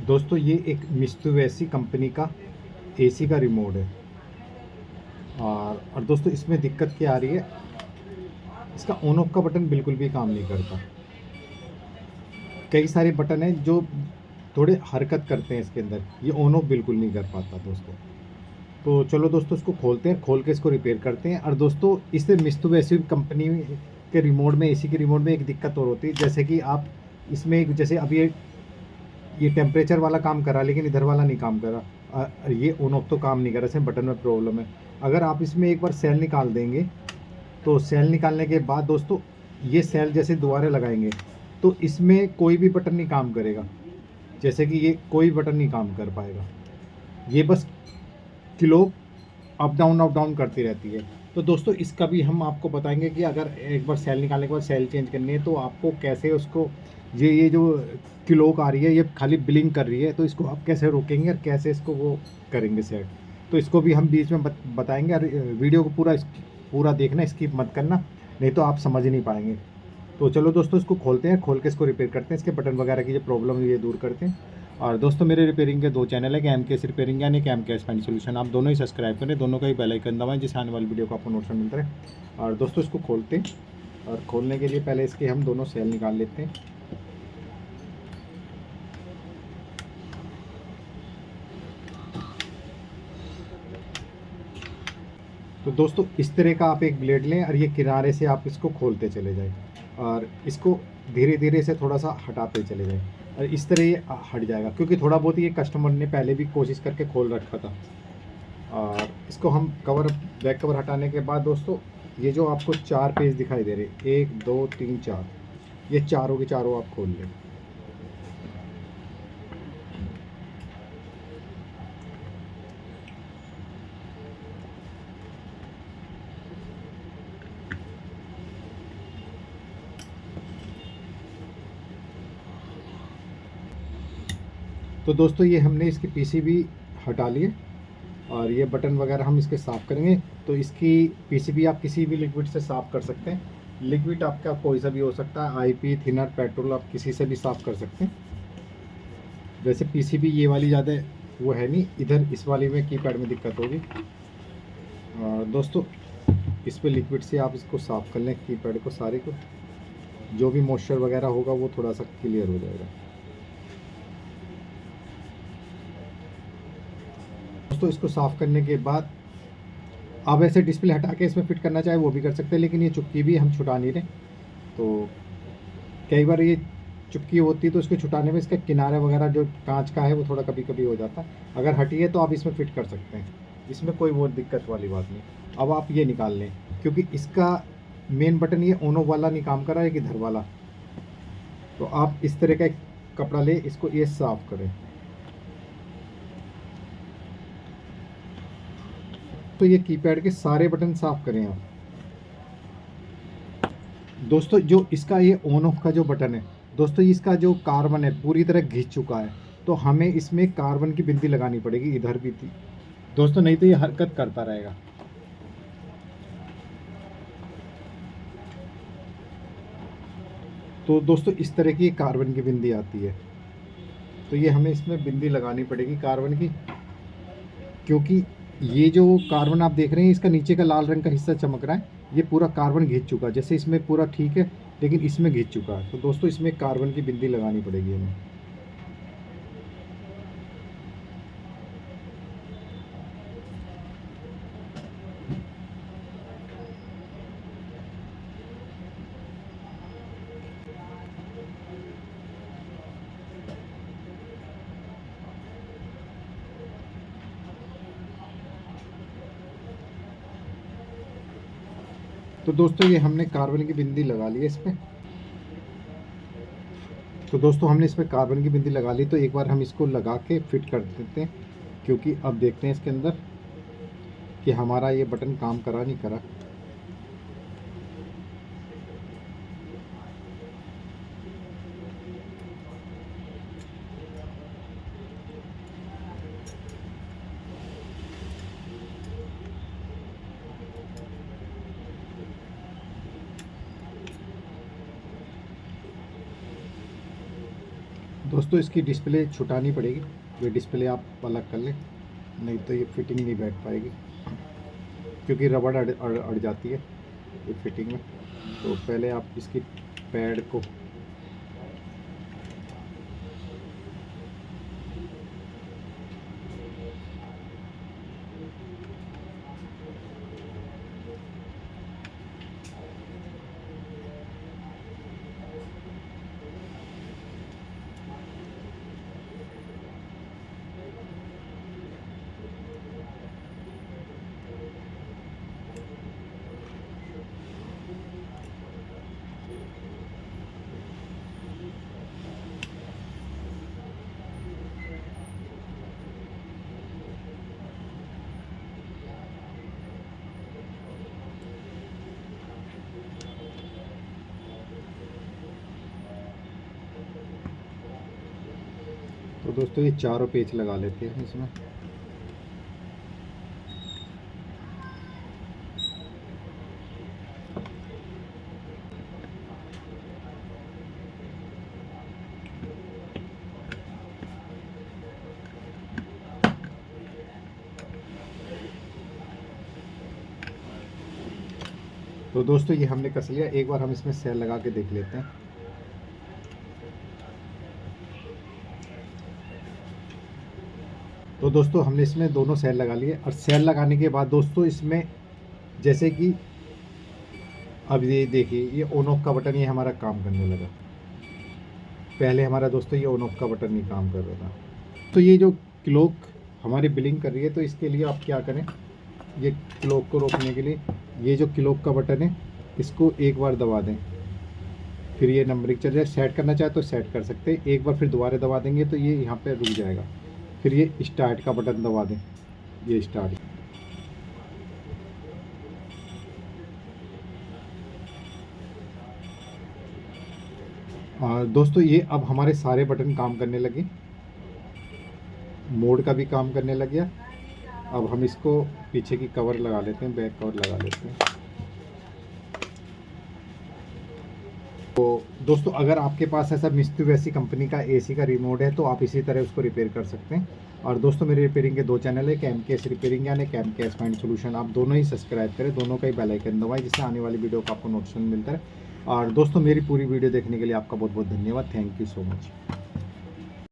दोस्तों ये एक मित्सुबिशी कंपनी का एसी का रिमोट है। और दोस्तों इसमें दिक्कत क्या आ रही है, इसका ऑन ऑफ का बटन बिल्कुल भी काम नहीं करता। कई सारे बटन हैं जो थोड़े हरकत करते हैं इसके अंदर, ये ऑन ऑफ बिल्कुल नहीं कर पाता दोस्तों। तो चलो दोस्तों इसको खोलते हैं, खोल के इसको रिपेयर करते हैं। और दोस्तों इससे मित्सुबिशी कंपनी के रिमोट में, एसी के रिमोट में एक दिक्कत और होती है, जैसे कि आप इसमें जैसे अभी ये टेम्परेचर वाला काम करा लेकिन इधर वाला नहीं काम करा, ये ऑन ऑफ तो काम नहीं कर रहा, इसमें बटन में प्रॉब्लम है। अगर आप इसमें एक बार सेल निकाल देंगे तो सेल निकालने के बाद दोस्तों ये सेल जैसे दोबारा लगाएंगे तो इसमें कोई भी बटन नहीं काम करेगा। जैसे कि ये कोई बटन नहीं काम कर पाएगा, ये बस क्लॉक अप डाउन करती रहती है। तो दोस्तों इसका भी हम आपको बताएंगे कि अगर एक बार सेल निकालने के बाद सेल चेंज करनी है तो आपको कैसे उसको, ये जो क्लॉक आ रही है ये खाली ब्लिंक कर रही है, तो इसको आप कैसे रोकेंगे और कैसे इसको वो करेंगे सेट, तो इसको भी हम बीच में बताएंगे। और वीडियो को पूरा देखना, स्किप मत करना, नहीं तो आप समझ नहीं पाएंगे। तो चलो दोस्तों इसको खोलते हैं, खोल के इसको रिपेयर करते हैं, इसके बटन वगैरह की जो प्रॉब्लम है ये दूर करते हैं। और दोस्तों मेरे रिपेयरिंग के 2 चैनल है, एम के एस रिपेयरिंग यानी एम के एस फाइन सोल्यूशन, आप दोनों ही सब्सक्राइब करें, दोनों का ही बेल आइकन दबाएं जिससे आने वाली वीडियो को आपको नोटिफिकेशन मिलता है। और दोस्तों इसको खोलते हैं, और खोलने के लिए पहले इसके हम दोनों सेल निकाल लेते हैं। तो दोस्तों इस तरह का आप एक ब्लेड लें और ये किनारे से आप इसको खोलते चले जाएं और इसको धीरे धीरे से थोड़ा सा हटाते चले जाएं, और इस तरह ये हट जाएगा, क्योंकि थोड़ा बहुत ये कस्टमर ने पहले भी कोशिश करके खोल रखा था। और इसको हम बैक कवर हटाने के बाद दोस्तों ये जो आपको 4 पेज दिखाई दे रहे, 1 2 3 4, ये चारों के चारों आप खोल लें। तो दोस्तों ये हमने इसकी पीसीबी हटा लिए और ये बटन वगैरह हम इसके साफ़ करेंगे। तो इसकी पीसीबी आप किसी भी लिक्विड से साफ़ कर सकते हैं, लिक्विड आपका कोई सा भी हो सकता है, आईपी, थिनर, पेट्रोल, आप किसी से भी साफ़ कर सकते हैं। वैसे पीसीबी ये वाली ज़्यादा वो है नहीं, इधर इस वाली में कीपैड में दिक्कत होगी। और दोस्तों इस पर लिक्विड से आप इसको साफ़ कर लें, कीपैड को सारे को, जो भी मॉइस्चर वगैरह होगा वो थोड़ा सा क्लियर हो जाएगा। दोस्तों इसको साफ़ करने के बाद आप ऐसे डिस्प्ले हटा के इसमें फिट करना चाहे वो भी कर सकते हैं, लेकिन ये चुटकी भी हम छुटा नहीं रहे। तो कई बार ये चुटकी होती है तो इसको छुटाने में इसका किनारा वगैरह जो कांच का है वो थोड़ा कभी कभी हो जाता है। अगर हटी है तो आप इसमें फिट कर सकते हैं, इसमें कोई वो दिक्कत वाली बात नहीं। अब आप ये निकाल लें, क्योंकि इसका मेन बटन ये ऑन ऑफ वाला नहीं काम कर रहा है, कि इधर वाला। तो आप इस तरह का एक कपड़ा ले, इसको ये साफ़ करें। तो ये कीपैड के सारे बटन साफ़ करें आप। दोस्तों जो इसका ये ऑन ऑफ का जो बटन है दोस्तों, इसका जो कार्बन है पूरी तरह घिस चुका है, तो हमें इसमें कार्बन की बिंदी लगानी पड़ेगी, इधर भी थी दोस्तों, नहीं तो ये हरकत करता रहेगा। तो दोस्तों इस तरह की कार्बन की बिंदी आती है, तो ये हमें इसमें बिंदी लगानी पड़ेगी कार्बन की, क्योंकि ये जो कार्बन आप देख रहे हैं इसका नीचे का लाल रंग का हिस्सा चमक रहा है, ये पूरा कार्बन घिस चुका है। जैसे इसमें पूरा ठीक है लेकिन इसमें घिस चुका है, तो दोस्तों इसमें कार्बन की बिंदी लगानी पड़ेगी हमें। तो दोस्तों ये हमने कार्बन की बिंदी लगा ली है इसमें। तो दोस्तों हमने इसमें कार्बन की बिंदी लगा ली, तो एक बार हम इसको लगा के फिट कर देते हैं, क्योंकि अब देखते हैं इसके अंदर कि हमारा ये बटन काम करा नहीं करा। दोस्तों इसकी डिस्प्ले छुटानी पड़ेगी, ये डिस्प्ले आप अलग कर लें, नहीं तो ये फिटिंग नहीं बैठ पाएगी क्योंकि रबड़ अड़ जाती है ये फिटिंग में। तो पहले आप इसकी पैड को तो दोस्तों ये चारों पेच लगा लेते हैं इसमें। तो दोस्तों ये हमने कस लिया, एक बार हम इसमें सेल लगा के देख लेते हैं। तो दोस्तों हमने इसमें दोनों सेल लगा लिए, और सेल लगाने के बाद दोस्तों इसमें जैसे कि अब ये देखिए ये ऑन ऑफ का बटन ये हमारा काम करने लगा। पहले हमारा दोस्तों ये ऑन ऑफ का बटन नहीं काम कर रहा था। तो ये जो क्लॉक हमारी बिलिंग कर रही है, तो इसके लिए आप क्या करें, ये क्लॉक को रोकने के लिए ये जो क्लॉक का बटन है इसको एक बार दबा दें, फिर ये नंबरिंग चल जाए। सेट करना चाहे तो सेट कर सकते हैं, एक बार फिर दोबारा दबा देंगे तो ये यहाँ पे रुक जाएगा। फिर ये स्टार्ट का बटन दबा दें, ये स्टार्ट। और दोस्तों ये अब हमारे सारे बटन काम करने लगे, मोड का भी काम करने लग गया। अब हम इसको पीछे की कवर लगा लेते हैं, बैक कवर लगा लेते हैं। तो दोस्तों अगर आपके पास ऐसा मित्सुबिशी कंपनी का एसी का रिमोट है तो आप इसी तरह उसको रिपेयर कर सकते हैं। और दोस्तों मेरे रिपेयरिंग के 2 चैनल है, कैमकेएस रिपेयरिंग यानी कैमकेएस फाइंड सोल्यूशन। आप दोनों ही सब्सक्राइब करें, दोनों का ही बेल आइकन दबाएं, जिससे आने वाली वीडियो का आपको नोटिफिकेशन मिलता है। और दोस्तों मेरी पूरी वीडियो देखने के लिए आपका बहुत बहुत धन्यवाद। Thank you so much.